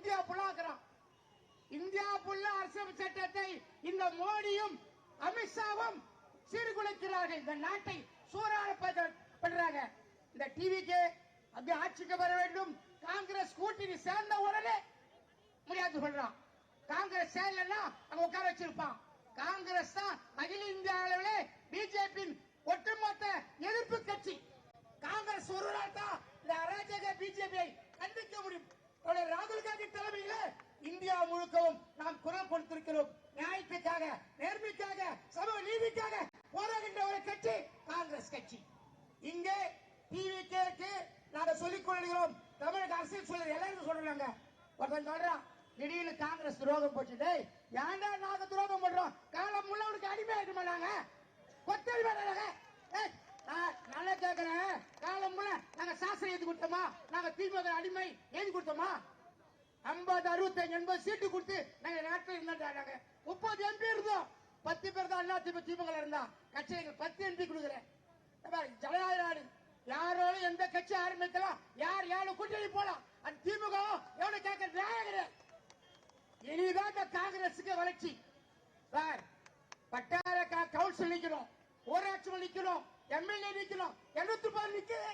India புல்லாக்குறான். India புல்ல அரசியல் சட்டத்தை இந்த மோடியும் அமித்ஷாவும் சீர்குலைக்கிறார்கள். இந்த நாட்டை சூறாவளி இந்த டிவிக்கு அப்படி ஆட்சிக்கு வர வேண்டும். காங்கிரஸ் கூட்டணி சேர்ந்த உடனே முடியாது சொல்றான். காங்கிரஸ் சேரலன்னா அங்க உட்கார வச்சிருப்பான். காங்கிரஸ் தான் அகில இந்திய அளவில் பிஜேபி ஒட்டுமொத்த எதிர்ப்பு கட்சி. காங்கிரஸ் ஒரு நாள் தான் இந்த அராஜக பிஜேபியை கண்டிக்க முடியும். ராகுல் காந்தி தலைமையில் இந்தியா முழுக்கவும் நாம் குரல் கொடுத்திருக்கிறோம். நியாயத்துக்காக, நேர்மைக்காக, சமூக நீதிக்காக போராடுகின்ற ஒரு கட்சி காங்கிரஸ் கட்சி. இங்கே டிவிகேக்கு நாங்க சொல்லிக் கொள்கிறோம். தமிழக அரசியல் சொல்ற எல்லாரும் சொல்றாங்க. ஒருத்தன் சொல்றான், திடீர்னு காங்கிரஸ் துரோகம் போச்சு. ஏன்டா நாங்க துரோகம் பண்றோம்? காலம் முள்ளவனுக்கு அடிமை ஆயிடுமா? நாங்க கொத்தடி வேணாங்க. நல்லா கேட்கிறேன். காலம் முள்ள நாங்க சாஸ்திரம் எழுதி கொடுத்தோமா? நாங்க திமுக அடிமை எழுதி கொடுத்தோமா? 50, 65, 80 சீட்டு கொடுத்து நாங்க நாட்டில் இருந்தாங்க. 30 எம்பி இருந்தோம். 10 பேர் தான் திமுக இருந்தா. கட்சி 10 எம்பி கொடுக்குறேன். ஜனநாயக நாடு. யாரோட எந்த கட்சி ஆரம்பிக்கலாம், யார் யாரும் கூட்டணி போலாம். அந்த திமுக எவ்வளவு கேட்க நியாயம். இனிதான் இந்த காங்கிரசுக்கு வளர்ச்சி. வட்டார கவுன்சில் நிக்கணும், ஊராட்சி நிக்கணும், எம்எல்ஏ நிக்கணும், 73 நிக்குது.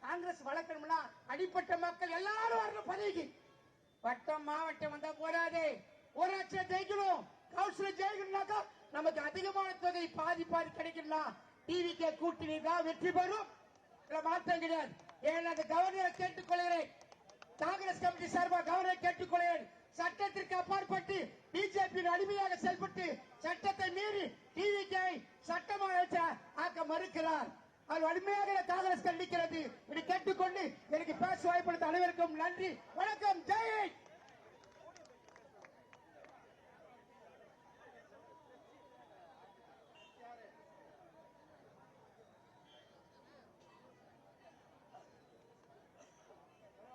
காங்கிரஸ் வளர்க்கணும்னா அடிப்பட்ட மக்கள் எல்லாரும் வரணும் பதவிக்கு. வட்டம் மாவட்டம் வந்தா போராது. ஊராட்சியை ஜெயிக்கணும், கவுன்சிலர் ஜெயிக்கணும்னாக்கா நமக்கு அதிகமான தொகை பாதி கிடைக்கணும். டிவிகே கூட்டணி தான் வெற்றி பெறும். மாற்றம் கிடையாது. ஏன்னா அந்த கவர்னரை கேட்டுக்கொள்கிறேன். காங்கிரஸ் கமிட்டி சார்பாக கவர்னரை கேட்டுக்கொள்கிறேன். சட்டத்திற்கு அப்பாற்பட்டு பிஜேபி அடிமையாக செயல்பட்டு சட்டத்தை மீறி டிவிகே சட்டமாக ஆக்க மறுக்கிறார். அது வலிமையாக காங்கிரஸ் கண்டிக்கிறது. இதை கேட்டுக்கொண்டு எனக்கு பேச வாய்ப்படுத்த அனைவருக்கும் நன்றி, வணக்கம், ஜெய்.